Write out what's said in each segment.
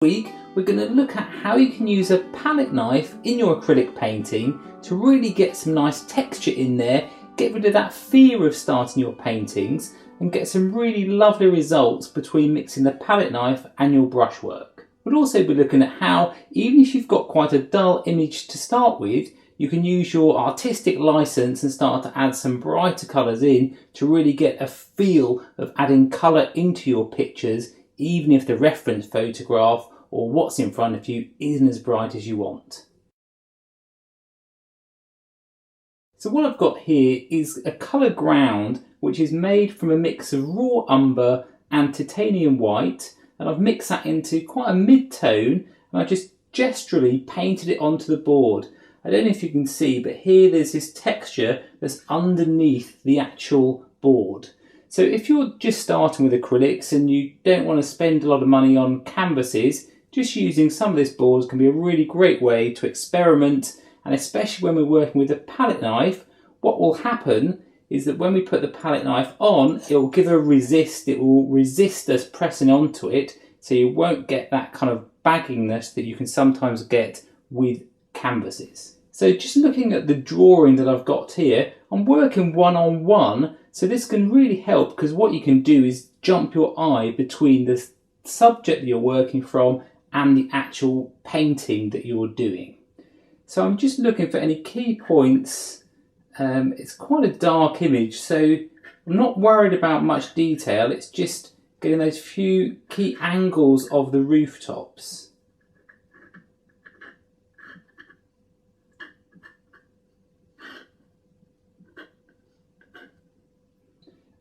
Week we're going to look at how you can use a palette knife in your acrylic painting to really get some nice texture in there, get rid of that fear of starting your paintings and get some really lovely results between mixing the palette knife and your brushwork. We'll also be looking at how, even if you've got quite a dull image to start with, you can use your artistic license and start to add some brighter colours in to really get a feel of adding colour into your pictures, even if the reference photograph or what's in front of you isn't as bright as you want. So what I've got here is a colour ground which is made from a mix of raw umber and titanium white, and I've mixed that into quite a mid-tone and I just gesturally painted it onto the board. I don't know if you can see, but here there's this texture that's underneath the actual board. So if you're just starting with acrylics and you don't want to spend a lot of money on canvases, just using some of this board can be a really great way to experiment, and especially when we're working with a palette knife, what will happen is that when we put the palette knife on, it will give a resist, it will resist us pressing onto it, so you won't get that kind of bagginess that you can sometimes get with canvases. So just looking at the drawing that I've got here, I'm working one-on-one, so this can really help because what you can do is jump your eye between the subject that you're working from and the actual painting that you're doing. So I'm just looking for any key points. It's quite a dark image, so I'm not worried about much detail, it's just getting those few key angles of the rooftops.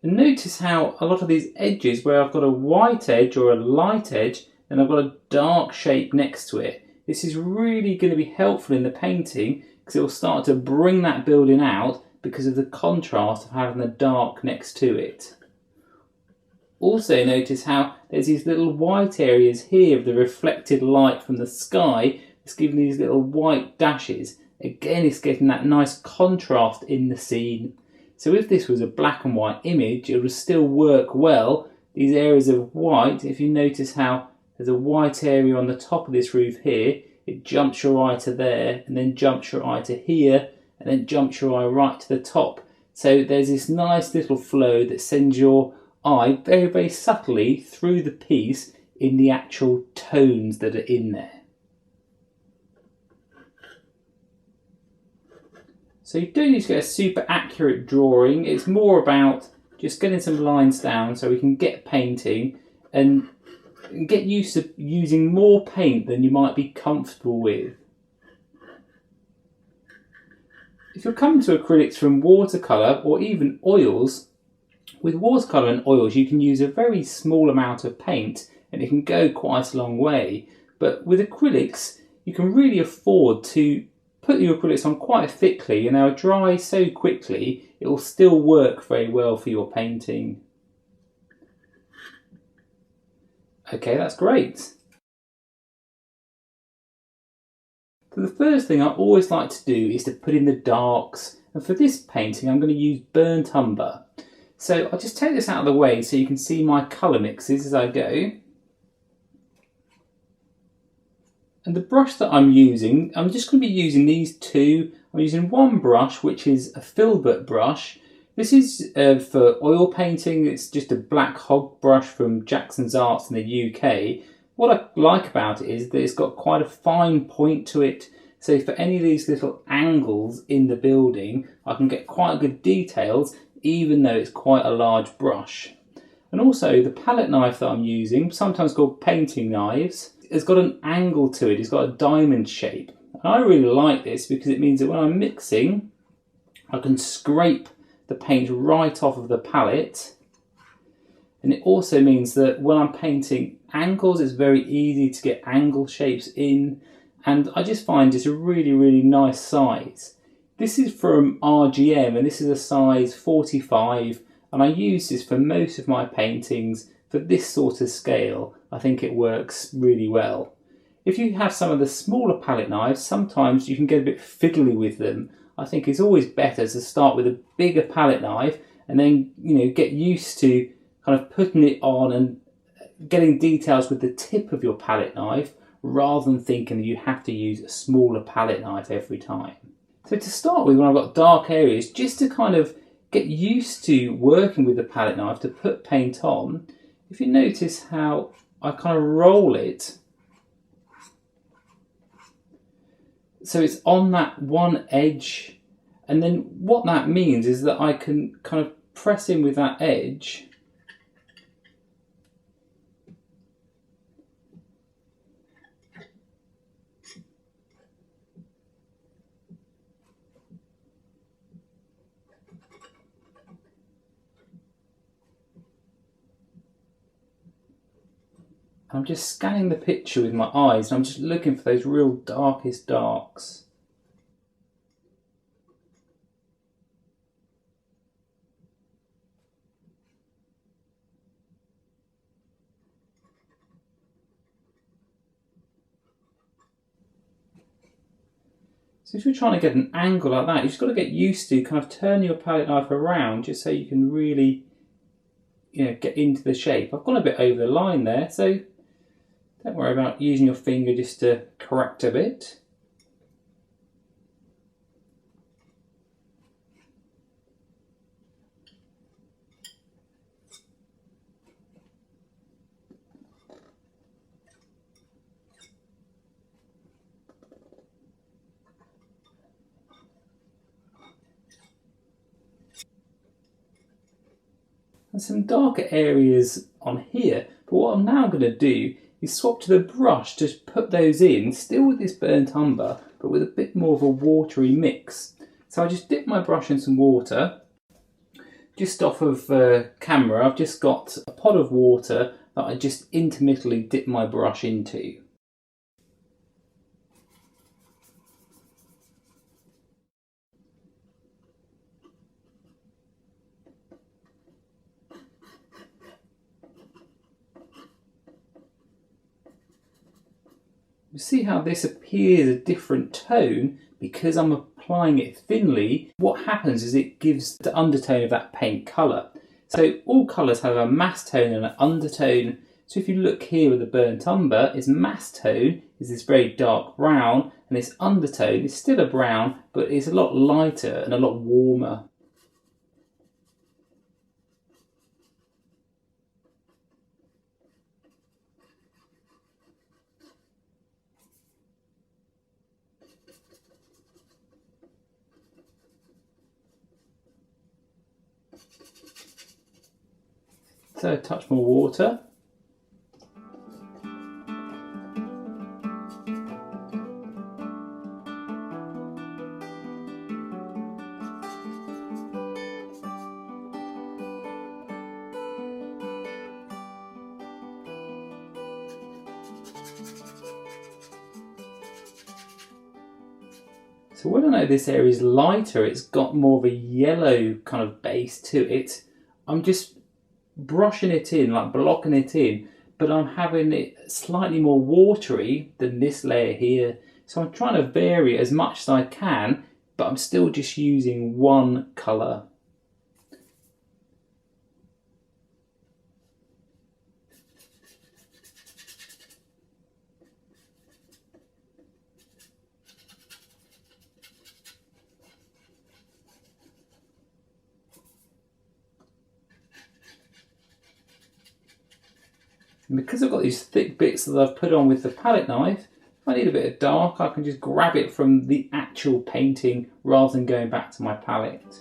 And notice how a lot of these edges where I've got a white edge or a light edge and I've got a dark shape next to it, this is really going to be helpful in the painting because it will start to bring that building out because of the contrast of having the dark next to it. Also notice how there's these little white areas here of the reflected light from the sky. It's giving these little white dashes. Again, it's getting that nice contrast in the scene. So if this was a black and white image, it would still work well. These areas of white, if you notice how there's a white area on the top of this roof here, it jumps your eye to there, and then jumps your eye to here, and then jumps your eye right to the top. So there's this nice little flow that sends your eye very, very subtly through the piece in the actual tones that are in there. So you don't need to get a super accurate drawing, it's more about just getting some lines down so we can get painting and get used to using more paint than you might be comfortable with. If you're coming to acrylics from watercolor or even oils, with watercolor and oils you can use a very small amount of paint and it can go quite a long way. But with acrylics you can really afford to put your acrylics on quite thickly and they'll dry so quickly it will still work very well for your painting. Okay, that's great. So the first thing I always like to do is to put in the darks, and for this painting I'm going to use burnt umber. So I'll just take this out of the way so you can see my colour mixes as I go. And the brush that I'm using, I'm just going to be using these two. I'm using one brush which is a filbert brush. This is for oil painting, it's just a black hog brush from Jackson's Arts in the UK. What I like about it is that it's got quite a fine point to it, so for any of these little angles in the building I can get quite good details even though it's quite a large brush. And also the palette knife that I'm using, sometimes called painting knives, it's got an angle to it, it's got a diamond shape. And I really like this because it means that when I'm mixing I can scrape the paint right off of the palette, and it also means that when I'm painting angles it's very easy to get angle shapes in, and I just find it's a really, really nice size. This is from RGM and this is a size 45, and I use this for most of my paintings. For this sort of scale I think it works really well. If you have some of the smaller palette knives, sometimes you can get a bit fiddly with them. I think it's always better to start with a bigger palette knife and then get used to kind of putting it on and getting details with the tip of your palette knife rather than thinking that you have to use a smaller palette knife every time. So to start with, when I've got dark areas, just to kind of get used to working with the palette knife to put paint on, if you notice how I kind of roll it so it's on that one edge, and then what that means is that I can kind of press in with that edge I'm just scanning the picture with my eyes, and I'm just looking for those real darkest darks. So if you're trying to get an angle like that, you've just got to get used to kind of turning your palette knife around just so you can really, get into the shape. I've gone a bit over the line there, so don't worry about using your finger just to correct a bit. And some darker areas on here, but what I'm now going to do is swap to the brush to put those in, still with this burnt umber, but with a bit more of a watery mix. So I just dip my brush in some water. Just off of camera, I've just got a pot of water that I just intermittently dip my brush into. You see how this appears a different tone because I'm applying it thinly. What happens is it gives the undertone of that paint colour. So all colours have a mass tone and an undertone. So if you look here with the burnt umber, its mass tone is this very dark brown, and its undertone is still a brown, but it's a lot lighter and a lot warmer. So a touch more water. So when I know this area is lighter, it's got more of a yellow kind of base to it, I'm just brushing it in, like blocking it in, but I'm having it slightly more watery than this layer here. So I'm trying to vary it as much as I can, but I'm still just using one colour. And because I've got these thick bits that I've put on with the palette knife, if I need a bit of dark, I can just grab it from the actual painting rather than going back to my palette.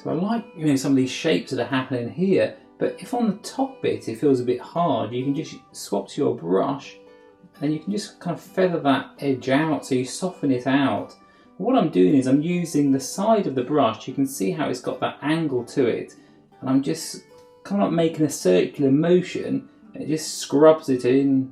So I like some of these shapes that are happening here, But if on the top bit it feels a bit hard, you can just swap to your brush and you can just kind of feather that edge out, so you soften it out. What I'm doing is I'm using the side of the brush. You can see how it's got that angle to it, and I'm just kind of making a circular motion, and it just scrubs it in.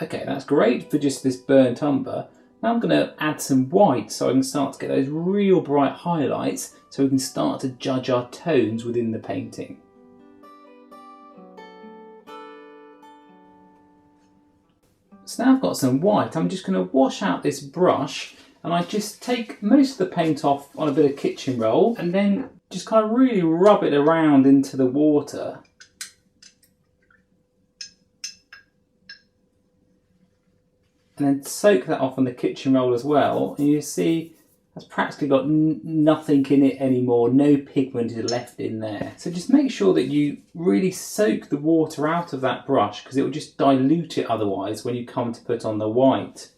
Okay, that's great for just this burnt umber. Now I'm going to add some white so I can start to get those real bright highlights, so we can start to judge our tones within the painting. So now I've got some white, I'm just going to wash out this brush, and I just take most of the paint off on a bit of kitchen roll and then just kind of really rub it around into the water. And then soak that off on the kitchen roll as well, and you see that's practically got nothing in it anymore, no pigment is left in there. So just make sure that you really soak the water out of that brush, because it will just dilute it otherwise when you come to put on the white.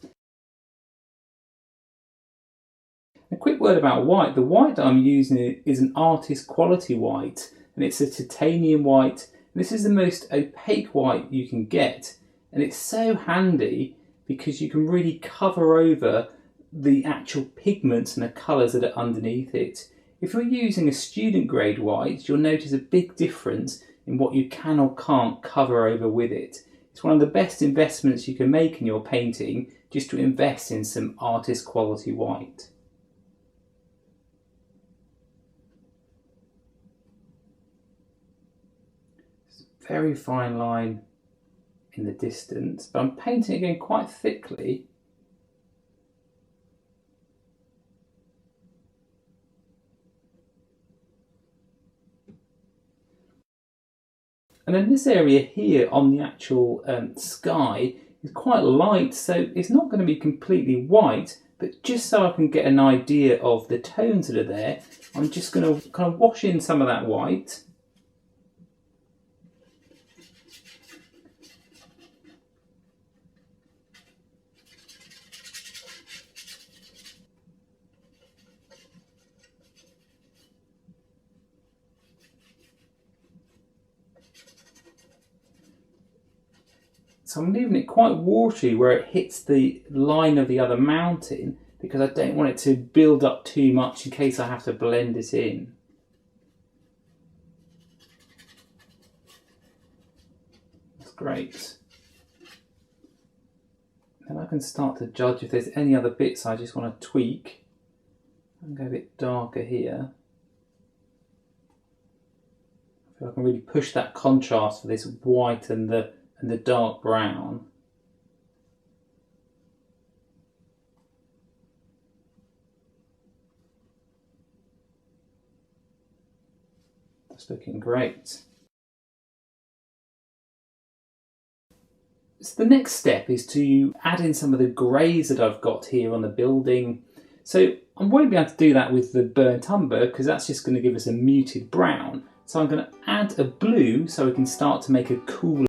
A quick word about white. The white that I'm using is an artist quality white, and it's a titanium white. This is the most opaque white you can get, and it's so handy because you can really cover over the actual pigments and the colours that are underneath it. If you're using a student grade white, you'll notice a big difference in what you can or can't cover over with it. It's one of the best investments you can make in your painting, just to invest in some artist quality white. It's a very fine line in the distance, but I'm painting again quite thickly. And then this area here on the actual sky is quite light, so it's not going to be completely white, but just so I can get an idea of the tones that are there, I'm just going to kind of wash in some of that white. So I'm leaving it quite watery where it hits the line of the other mountain, because I don't want it to build up too much in case I have to blend it in. That's great. Then I can start to judge if there's any other bits I just want to tweak. I'll go a bit darker here. I feel I can really push that contrast for this white and the dark brown. That's looking great. So the next step is to add in some of the greys that I've got here on the building. So I won't be able to do that with the burnt umber, because that's just going to give us a muted brown. So I'm going to add a blue so we can start to make a cool